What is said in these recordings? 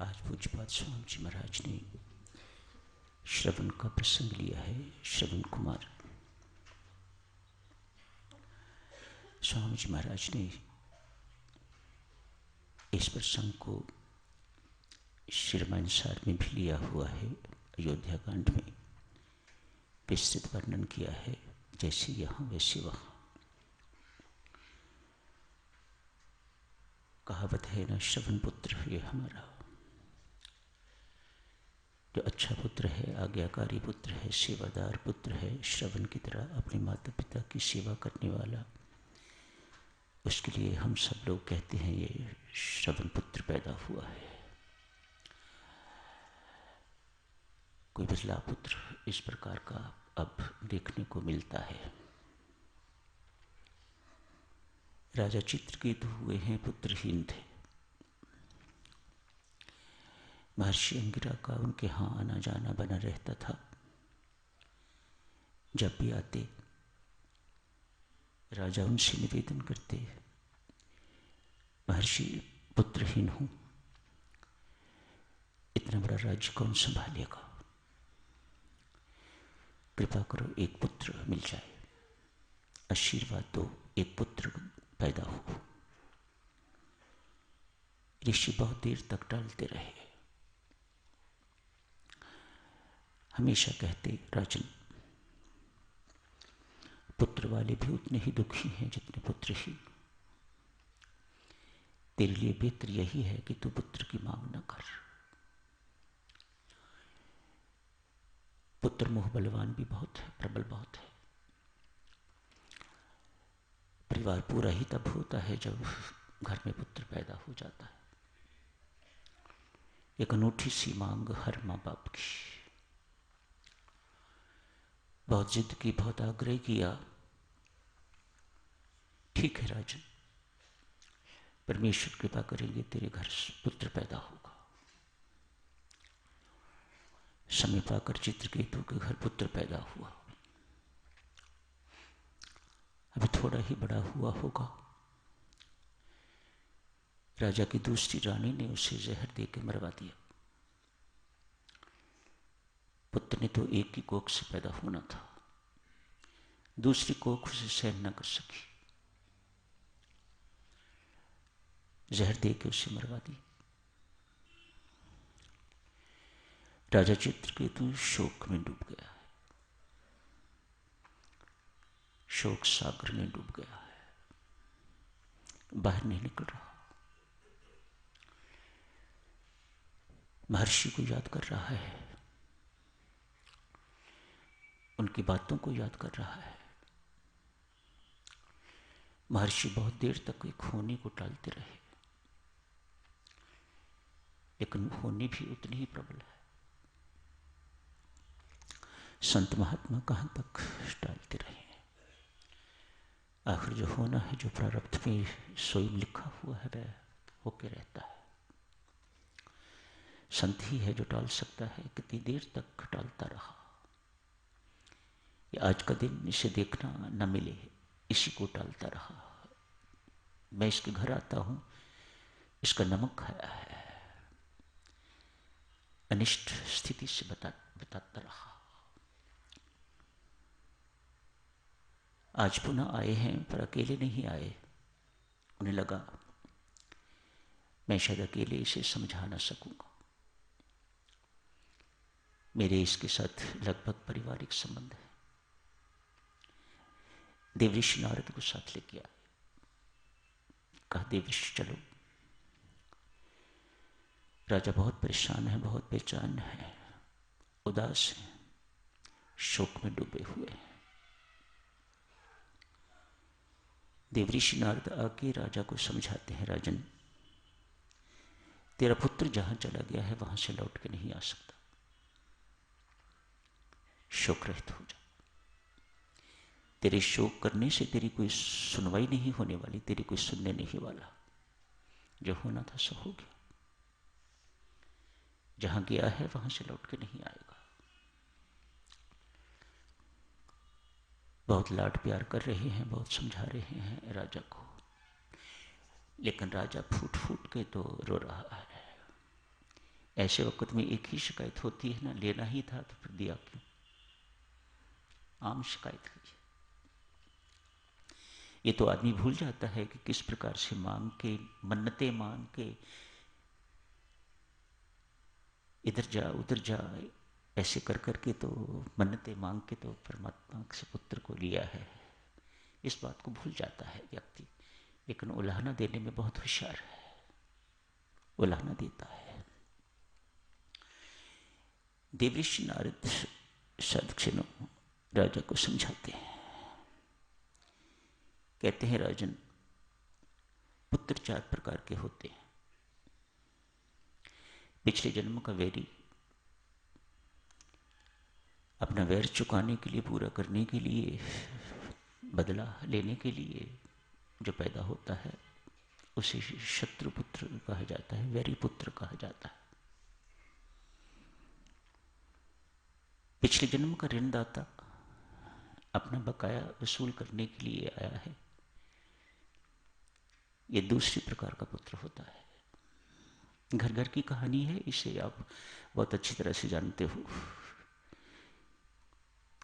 आज पूज्यपाद स्वामी जी महाराज ने श्रवण का प्रसंग लिया है। श्रवण कुमार स्वामी जी महाराज ने इस प्रसंग को श्री रामायण में भी लिया हुआ है। अयोध्या कांड में विस्तृत वर्णन किया है, जैसे यहाँ वैसे वहाँ। कहावत है ना, श्रवण पुत्र ये हमारा, जो अच्छा पुत्र है, आज्ञाकारी पुत्र है, सेवादार पुत्र है, श्रवण की तरह अपने माता पिता की सेवा करने वाला, उसके लिए हम सब लोग कहते हैं ये श्रवण पुत्र पैदा हुआ है। कोई बदला पुत्र इस प्रकार का अब देखने को मिलता है। राजा चित्रकेतु हुए हैं, पुत्रहीन थे। महर्षि अंगिरा का उनके यहाँ आना जाना बना रहता था। जब भी आते राजा उनसे निवेदन करते, महर्षि पुत्रहीन हूँ, इतना बड़ा राज्य कौन संभालेगा, कृपा करो एक पुत्र मिल जाए, आशीर्वाद दो एक पुत्र पैदा हो। ऋषि बहुत देर तक टालते रहे। हमेशा कहते, राजन, पुत्र वाले भी उतने ही दुखी हैं जितने पुत्रहीन। तेरे लिए बेहतर यही है कि तू पुत्र की मांग न कर। पुत्र मोह बलवान भी बहुत है, प्रबल बहुत है। परिवार पूरा ही तब होता है जब घर में पुत्र पैदा हो जाता है। एक अनूठी सी मांग हर माँ बाप की। बहुत जिद की, बहुत आग्रह किया। ठीक है राजन, परमेश्वर कृपा करेंगे, तेरे घर पुत्र पैदा होगा। समय पाकर चित्रकेतु के घर पुत्र पैदा हुआ। अभी थोड़ा ही बड़ा हुआ होगा, राजा की दूसरी रानी ने उसे जहर देकर मरवा दिया। पुत्र ने तो एक ही कोख से पैदा होना था, दूसरी कोख उसे सहन न कर सकी, जहर देकर उसे मरवा दी। राजा चित्रकेतु शोक में डूब गया है, शोक सागर में डूब गया है, बाहर नहीं निकल रहा। महर्षि को याद कर रहा है, उनकी बातों को याद कर रहा है। महर्षि बहुत देर तक एक होनी को टालते रहे, लेकिन होनी भी उतनी ही प्रबल है। संत महात्मा कहाँ तक टालते रहे। आखिर जो होना है, जो प्रारब्ध में स्वयं लिखा हुआ है, वह होके रहता है। संत ही है जो टाल सकता है। कितनी देर तक टालता रहा। ये आज का दिन इसे देखना न मिले, इसी को टालता रहा। मैं इसके घर आता हूं, इसका नमक खाया है, अनिष्ट स्थिति से बताता रहा। आज पुनः आए हैं, पर अकेले नहीं आए। उन्हें लगा मैं शायद अकेले इसे समझा ना सकूंगा। मेरे इसके साथ लगभग पारिवारिक संबंध है। देवऋषि नारद को साथ लेके आए। कहा, देवऋषि चलो। राजा बहुत परेशान है, बहुत बेचैन है, उदास है, शोक में डूबे हुए हैं। देवऋषि नारद आके राजा को समझाते हैं, राजन, तेरा पुत्र जहां चला गया है वहां से लौट के नहीं आ सकता। शोक रहित हो जा। तेरे शोक करने से तेरी कोई सुनवाई नहीं होने वाली, तेरी कोई सुनने नहीं वाला। जो होना था सो हो गया। जहां गया है वहां से लौट के नहीं आएगा। बहुत लाड प्यार कर रहे हैं, बहुत समझा रहे हैं राजा को, लेकिन राजा फूट फूट के तो रो रहा है। ऐसे वक्त में एक ही शिकायत होती है ना, लेना ही था तो फिर दिया क्यों? आम शिकायत है ये। तो आदमी भूल जाता है कि किस प्रकार से मांग के, मन्नतें मांग के, इधर जा उधर जा, ऐसे कर करके तो मन्नतें मांग के तो परमात्मा से पुत्र को लिया है। इस बात को भूल जाता है व्यक्ति, लेकिन उलाहना देने में बहुत होशियार है, उलाहना देता है। देवऋषि नारद साधक्षणों राजा को समझाते हैं, कहते हैं राजन, पुत्र 4 प्रकार के होते हैं। पिछले जन्म का वैरी अपना वैर चुकाने के लिए, पूरा करने के लिए, बदला लेने के लिए जो पैदा होता है उसे शत्रु पुत्र कहा जाता है, वैरी पुत्र कहा जाता है। पिछले जन्म का ऋणदाता अपना बकाया वसूल करने के लिए आया है, ये दूसरी प्रकार का पुत्र होता है। घर घर की कहानी है, इसे आप बहुत अच्छी तरह से जानते हो।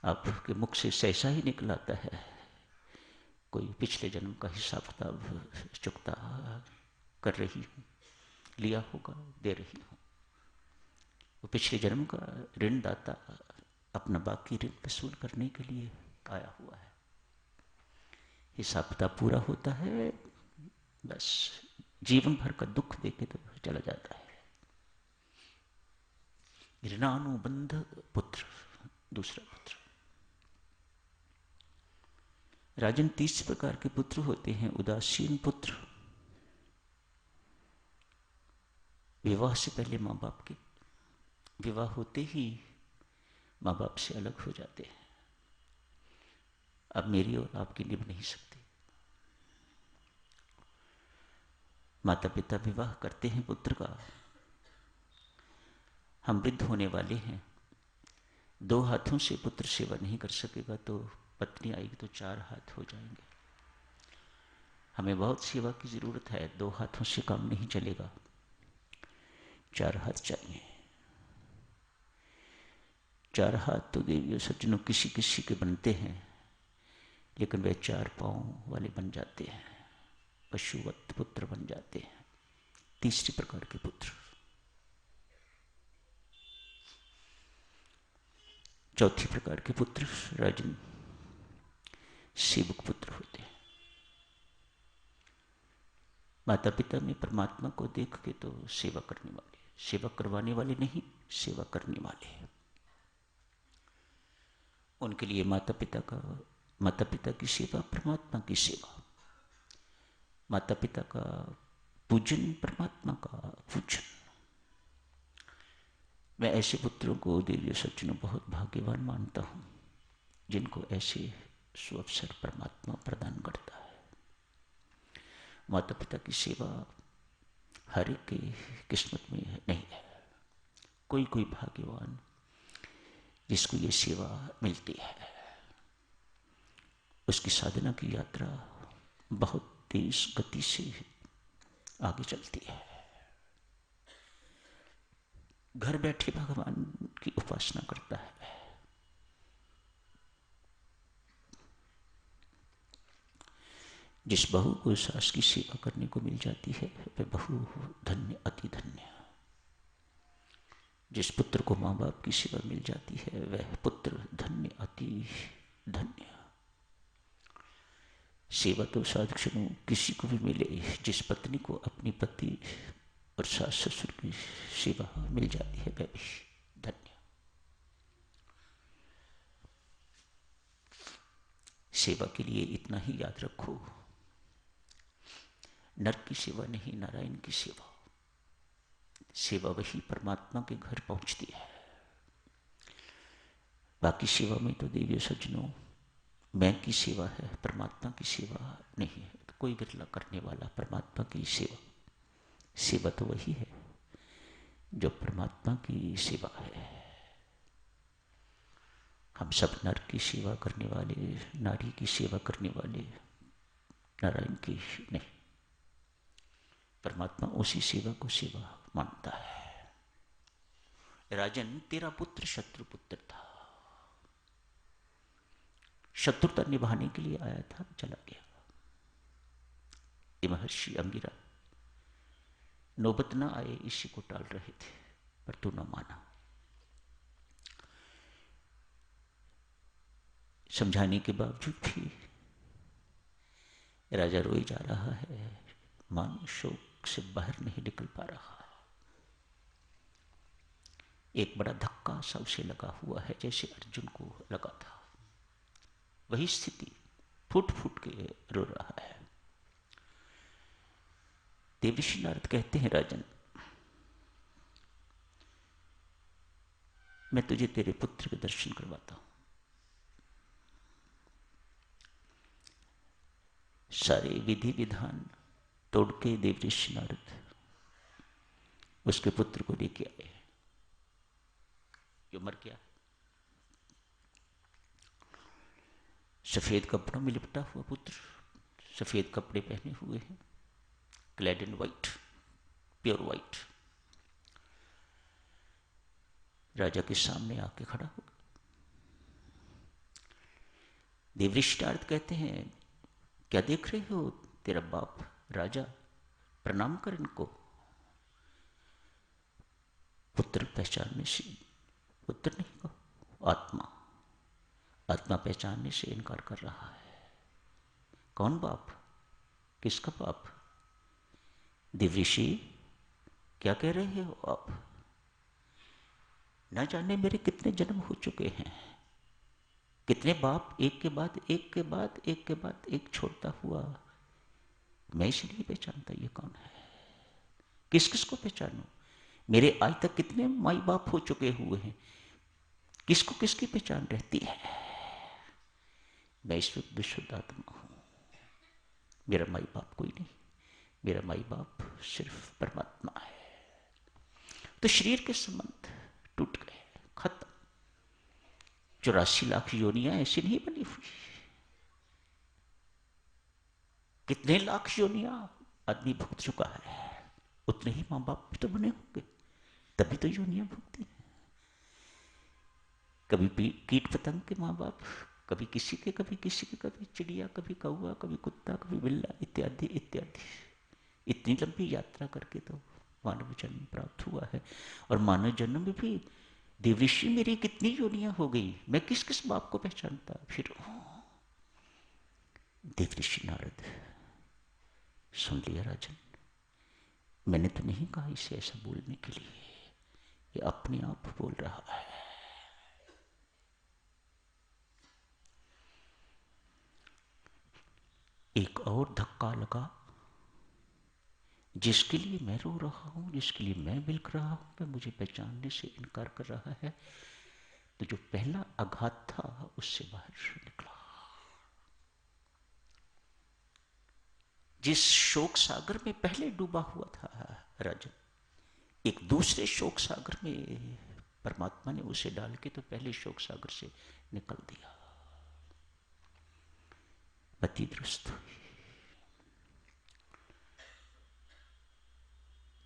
आपके मुख से सहसा ही निकल आता है, कोई पिछले जन्म का हिसाब किताब चुकता कर रही हूँ, लिया होगा, दे रही हूँ। वो पिछले जन्म का ऋणदाता अपना बाकी ऋण वसूल करने के लिए आया हुआ है। हिसाब किताब पूरा होता है, बस जीवन भर का दुख देके तो चला जाता है। ऋणानुबंध पुत्र, दूसरा पुत्र। राजन 30 प्रकार के पुत्र होते हैं। उदासीन पुत्र, विवाह से पहले माँ बाप के, विवाह होते ही माँ बाप से अलग हो जाते हैं, अब मेरी और आपकी निभ नहीं सकती। माता पिता विवाह करते हैं पुत्र का, हम वृद्ध होने वाले हैं, 2 हाथों से पुत्र सेवा नहीं कर सकेगा तो पत्नी आएगी तो 4 हाथ हो जाएंगे। हमें बहुत सेवा की जरूरत है, 2 हाथों से काम नहीं चलेगा, 4 हाथ चाहिए। 4 हाथ तो देवियों सज्जनों किसी किसी के बनते हैं, लेकिन वे 4 पांव वाले बन जाते हैं, पशुवत पुत्र बन जाते हैं। तीसरी प्रकार के पुत्र। चौथी प्रकार के पुत्र राजन सेवक पुत्र होते हैं। माता पिता में परमात्मा को देख के तो सेवा करने वाले, सेवा करवाने वाले नहीं, सेवा करने वाले। उनके लिए माता पिता की सेवा परमात्मा की सेवा, माता पिता का पूजन परमात्मा का पूजन। मैं ऐसे पुत्रों को देवी सज्जनों बहुत भाग्यवान मानता हूं, जिनको ऐसे सुअवसर परमात्मा प्रदान करता है। माता पिता की सेवा हर एक की किस्मत में नहीं है, कोई कोई भाग्यवान जिसको ये सेवा मिलती है, उसकी साधना की यात्रा बहुत तेज गति से आगे चलती है। घर बैठे भगवान की उपासना करता है। जिस बहू को सास की सेवा करने को मिल जाती है वह बहू धन्य, अति धन्य। जिस पुत्र को माँ बाप की सेवा मिल जाती है वह पुत्र धन्य, अति धन्य। सेवा तो साधक्षणों किसी को भी मिले, जिस पत्नी को अपनी पति और सास ससुर की सेवा मिल जाती है वह भी धन्य। सेवा के लिए इतना ही याद रखो, नर की सेवा नहीं, नारायण की सेवा। सेवा वही परमात्मा के घर पहुंचती है। बाकी सेवा में तो देवी सज्जनों मैं की सेवा है, परमात्मा की सेवा नहीं है। कोई विरला करने वाला परमात्मा की सेवा। सेवा तो वही है जो परमात्मा की सेवा है। हम सब नर की सेवा करने वाले, नारी की सेवा करने वाले, नारायण की नहीं। परमात्मा उसी सेवा को सेवा मानता है। राजन, तेरा पुत्र शत्रुपुत्र था, शत्रुता निभाने के लिए आया था, चला गया। ये महर्षि अंगिरा नौबत ना आए इसी को टाल रहे थे, पर तू न माना। समझाने के बावजूद भी राजा रोए जा रहा है, मान शोक से बाहर नहीं निकल पा रहा। एक बड़ा धक्का सा उसे लगा हुआ है, जैसे अर्जुन को लगा था। वही स्थिति, फूट फूट के रो रहा है। देवर्षि नारद कहते हैं, राजन, मैं तुझे तेरे पुत्र के दर्शन करवाता हूं। सारे विधि विधान तोड़ के देवर्षि नारद उसके पुत्र को लेके आए, जो मर गया। सफेद कपड़ों में लिपटा हुआ पुत्र, सफेद कपड़े पहने हुए हैं, clad in white, pure white, राजा के सामने आके खड़ा हो। देवर्षि नारद कहते हैं, क्या देख रहे हो, तेरा बाप राजा, प्रणाम कर इनको। पुत्र पहचानने से, पुत्र नहीं को, आत्मा, आत्मा पहचानने से इनकार कर रहा है। कौन बाप, किसका बाप? देवर्षि, क्या कह रहे हो आप? न जाने मेरे कितने जन्म हो चुके हैं, कितने बाप एक के बाद एक के बाद एक के बाद एक छोड़ता हुआ। मैं इसे नहीं पहचानता ये कौन है, किस किस को पहचानूं? मेरे आज तक कितने माई बाप हो चुके हुए हैं, किसको किसकी पहचान रहती है? मैं इस वक्त विशुद्ध आत्मा हूं, मेरा माई बाप कोई नहीं, मेरा माई बाप सिर्फ परमात्मा है। तो शरीर के संबंध टूट गए, खत्म। 84 लाख योनियां ऐसी नहीं बनी हुई, कितने लाख योनियां आदमी भुगत चुका है, उतने ही मां बाप भी तो बने होंगे, तभी तो योनियां भुगती हैं। कभी कीट पतंग के माँ बाप, कभी किसी के, कभी किसी के, कभी चिड़िया, कभी कौवा, कभी कुत्ता, कभी बिल्ला, इत्यादि इत्यादि। इतनी लंबी यात्रा करके तो मानव जन्म प्राप्त हुआ है। और मानव जन्म में भी देवर्षि मेरी कितनी योनियां हो गई, मैं किस किस बाप को पहचानता फिर। देवर्षि नारद, सुन लिया राजन, मैंने तो नहीं कहा इसे ऐसा बोलने के लिए, ये अपने आप बोल रहा है। एक और धक्का लगा, जिसके लिए मैं रो रहा हूं, जिसके लिए मैं बिलख रहा हूं, वह मुझे पहचानने से इनकार कर रहा है। तो जो पहला आघात था उससे बाहर निकला। जिस शोक सागर में पहले डूबा हुआ था राजन, एक दूसरे शोक सागर में परमात्मा ने उसे डाल के तो पहले शोक सागर से निकल दिया। बत्ती दुरुस्त हुई।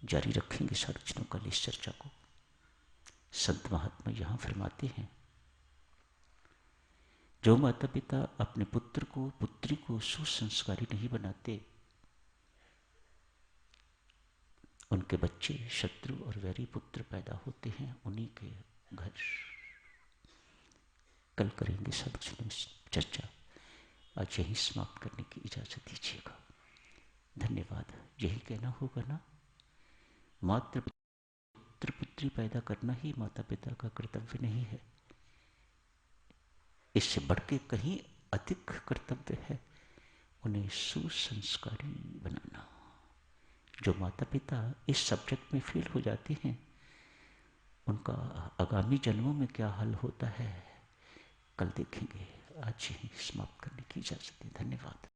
जारी रखेंगे सार्वजनों कल इस चर्चा को। संत महात्मा यहां फरमाते हैं, जो माता पिता अपने पुत्र को, पुत्री को सुसंस्कारी नहीं बनाते, उनके बच्चे शत्रु और वैरी पुत्र पैदा होते हैं, उन्हीं के घर। कल करेंगे सार्वजनिक चर्चा, आज यही समाप्त करने की इजाजत दीजिएगा। धन्यवाद। यही कहना होगा ना, मात्र पुत्र पुत्री पैदा करना ही माता पिता का कर्तव्य नहीं है, इससे बढ़ के कहीं अधिक कर्तव्य है उन्हें सुसंस्कारी बनाना। जो माता पिता इस सब्जेक्ट में फेल हो जाते हैं, उनका आगामी जन्मों में क्या हाल होता है कल देखेंगे। आज ही समाप्त करने की इजाजत दें। धन्यवाद।